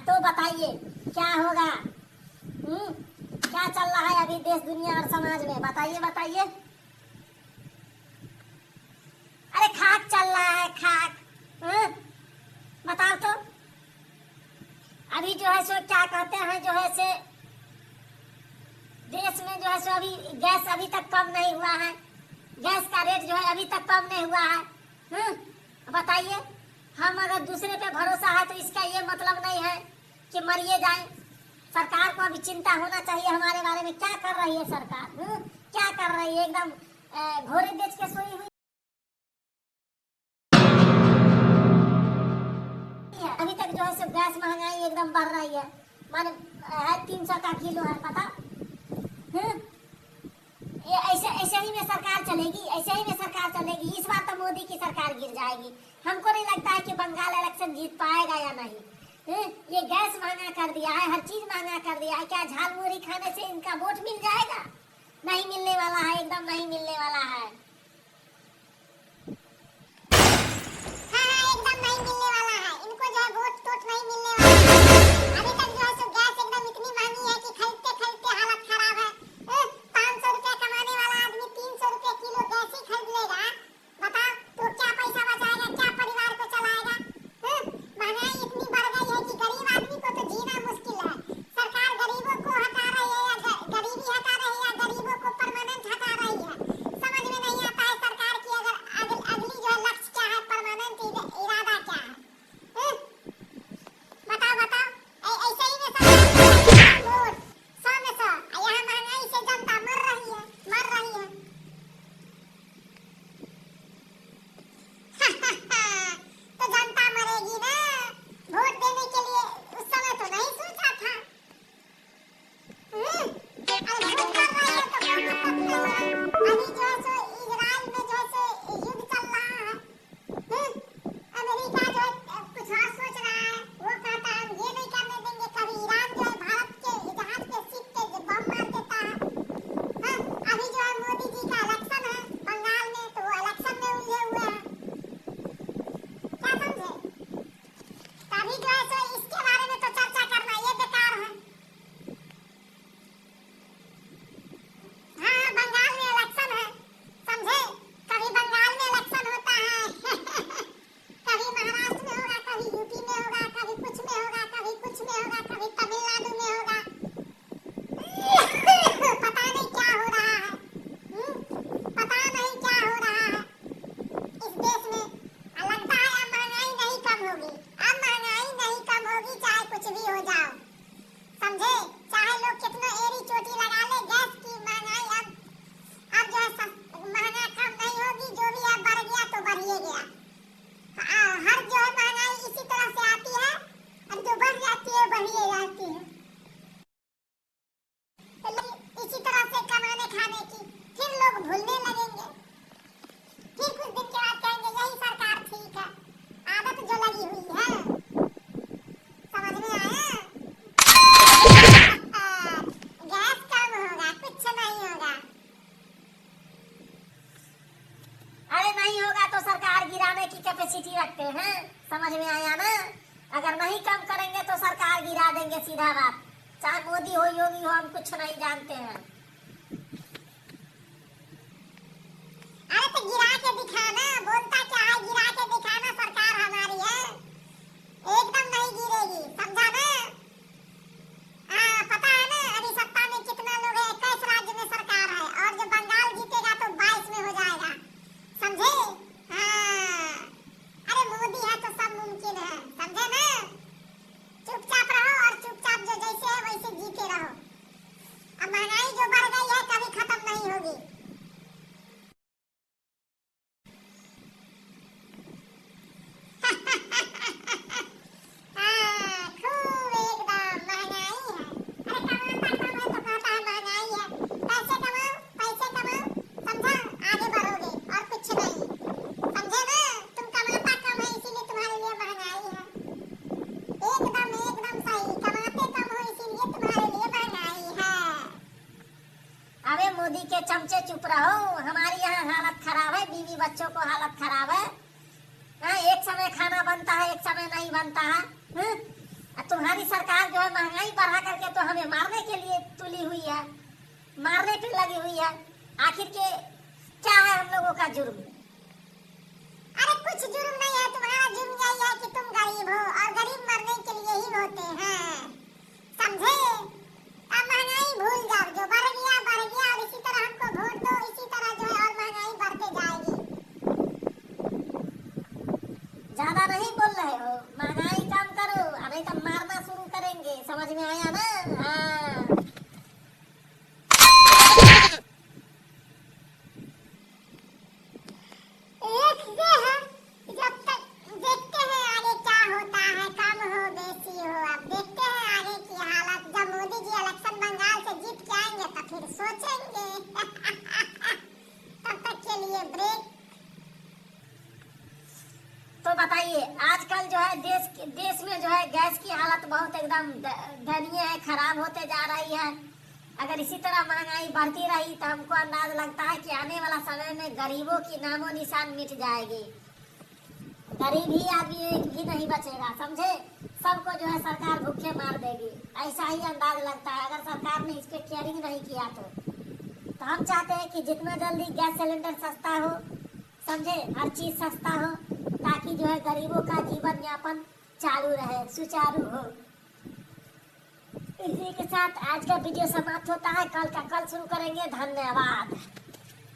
तो बताइए क्या होगा? क्या चल रहा है अभी देश दुनिया और समाज में? बताइए बताइए। अरे खाक चल रहा है, खाक। बताओ तो। अभी जो है सो क्या कहते हैं, जो है से देश में जो है सो अभी गैस अभी तक कम नहीं हुआ है। गैस का रेट जो है अभी तक कम नहीं हुआ है। बताइए, हम अगर दूसरे पे भरोसा है तो इसका ये मतलब नहीं है कि मरिए जाए। सरकार को अभी चिंता होना चाहिए हमारे बारे में। क्या कर रही है सरकार? क्या कर रही है? एकदम घोड़े बेच के सोई हुई है। अभी तक जो है सो गैस महंगाई एकदम बढ़ रही है। माने है 300 का किलो है, पता। ये ऐसे ही में सरकार चलेगी, ऐसे ही में सरकार चलेगी। इस बार तो मोदी की सरकार गिर जाएगी। हमको नहीं लगता है कि बंगाल इलेक्शन जीत पाएगा या नहीं। ये गैस महंगा कर दिया है, हर चीज महंगा कर दिया है। क्या झाल मुरही खाने से इनका वोट मिल जाएगा? नहीं मिलने वाला है, एकदम नहीं मिलने वाला है। हाँ, एकदम नहीं मिलने वाला है। इनको जो है वोट टोट नहीं मिलने वाला है। अभी तक जो है सो गैस एकदम इतनी महंगी है कि खरीदते खरीदते हालत खराब है। 500 रुपया कमाने वाला आदमी 300 रुपये किलो गैस ही खरीद लेगा। बताओ तो क्या पैसा बचाएगा, क्या परिवार को चलाएगा? महंगाई इतनी बढ़ गई है कि गरीब आदमी को तो जीना मुश्किल है। सरकार गरीबों को हटा रही है या गरीबी हटा रही है या गरीबों को परमानेंट हटा रही है? समझ में नहीं आता है सरकार की अगर अगली जो है लक्ष्य क्या है, परमानेंट इरादा क्या है? बताओ बताओ। ऐसे ही में सरकार वोट 100 में 100। यहाँ महंगाई से जनता मर रही है, मर रही है। तो जनता मरेगी ना। वोट देने के लिए उस समय तो नहीं सोचा था। अरे वोट कर रही है तो कोई मतलब नहीं है। अभी जो है सो इजराइल में जो है सो युद्ध चल रहा है। अमेरिका जो है कुछ और सोच रहा है। वो कहता है हम ये नहीं करने देंगे। कभी ईरान जो है भारत के जहाज पे सीट पे बम मार देता है। अभी जो है मोदी जी का इलेक्शन है बंगाल में, तो वो इलेक्शन में उलझे हुए हैं। क्या समझे? तभी जो है सो इसके बारे में तो चर्चा करना ये बेकार है। हाँ, बंगाल में इलेक्शन है, समझे? कभी बंगाल में इलेक्शन होता है कभी महाराष्ट्र में होगा, कभी यूपी में होगा, कभी कुछ में होगा, कभी कुछ में होगा, कभी तमिलनाडु में होगा। पता नहीं क्या हो रहा है। पता नहीं क्या हो रहा है इस देश में। लगता है अब महंगाई नहीं कम होगी। अब महंगाई नहीं कम होगी, चाहे कुछ भी हो जाओ। समझे? चाहे लोग कितना एड़ी चोटी लगा ले, गैस की महंगाई अब जो है महंगा कम नहीं होगी। जो भी है बढ़ गया तो बढ़िए गया। हर जो है महंगाई इसी तरह से आती है और जो बढ़ जाती है बढ़िए जाती है। इसी तरह से कमाने खाने की फिर लोग भूलने लगेंगे। फिर कुछ दिन के बाद कहेंगे यही सरकार ठीक है। आदत जो लगी हुई है, समझ में आया? गैस कम होगा, कुछ नहीं होगा। अरे नहीं होगा तो सरकार गिराने की कैपेसिटी रखते हैं। समझ में आया ना? अगर नहीं कम करेंगे तो सरकार गिरा देंगे, सीधा बात। चाहे मोदी हो योगी हो, हम कुछ नहीं जानते हैं। अरे तो गिरा के दिखाना, बोलता क्या है? गिरा के दिखाना, सरकार हमारी है। एकदम नहीं गिरेगी, समझा ना? हाँ, पता है ना अभी सत्ता में कितना लोग है? 21 राज्य में सरकार है और जब बंगाल जीतेगा तो 22 में हो जाएगा। समझे? हाँ, अरे मोदी है तो सब मुमकिन है, समझे ना? चुपचाप रहो और चुपचाप जो जैसे है वैसे जीते रहो। अब महंगाई जो बढ़ गई है कभी खत्म नहीं होगी। खूब एकदम महंगाई है। अरे कमाता कम है तो कहता है महंगाई है। पैसे कमाओ, पैसे कमाओ, समझा? आगे बढ़ोगे और कुछ नहीं। समझे ना? तुम कमाता कम है इसीलिए तुम्हारे लिए महंगाई है। एकदम एकदम सही। कमाते कम हो इसीलिए तुम्हारे लिए महंगाई है। अबे मोदी के चमचे चुप रहो। हमारी यहाँ हालत खराब है, बीवी बच्चों को हालत खराब है। एक समय खाना बनता है, एक समय नहीं बनता है। तुम्हारे तुम्हारी सरकार जो है महंगाई बढ़ा करके तो हमें मारने के लिए तुली हुई है, मारने पे लगी हुई है। आखिर के क्या है हम लोगों का जुर्म? अरे कुछ जुर्म नहीं है, तुम्हारा जुर्म यही है कि तुम गरीब हो और गरीब मरने के लिए ही होते हैं, समझे? अब महंगाई भूल जाओ, जो बढ़ गया और इसी तरह हमको वोट दो, इसी तरह जो है और महंगाई बढ़ते जाएगी। ज्यादा नहीं बोल रहे हो, महंगाई कम करो, नहीं तो मारना शुरू करेंगे, समझ में आया ना? हाँ। देखते हैं, जब तक देखते हैं आगे क्या होता है, कम हो बेसी हो, अब देखते हैं आगे की हालत। जब मोदी जी इलेक्शन बंगाल से जीत के आएंगे तो फिर सोचेंगे। तब तक के लिए ब्रेक। तो बताइए, आजकल जो है देश में जो है गैस की हालत बहुत एकदम दयनीय है, खराब होते जा रही है। अगर इसी तरह महंगाई बढ़ती रही तो हमको अंदाज लगता है कि आने वाला समय में गरीबों की नामो निशान मिट जाएगी। गरीब ही आदमी एक भी नहीं बचेगा, समझे? सबको जो है सरकार भूखे मार देगी, ऐसा ही अंदाज लगता है अगर सरकार ने इस पे केयरिंग नहीं किया तो हम चाहते हैं कि जितना जल्दी गैस सिलेंडर सस्ता हो, समझे, हर चीज सस्ता हो, ताकि जो है गरीबों का जीवन यापन चालू रहे, सुचारू हो। इसी के साथ आज का वीडियो समाप्त होता है, कल का कल शुरू करेंगे। धन्यवाद।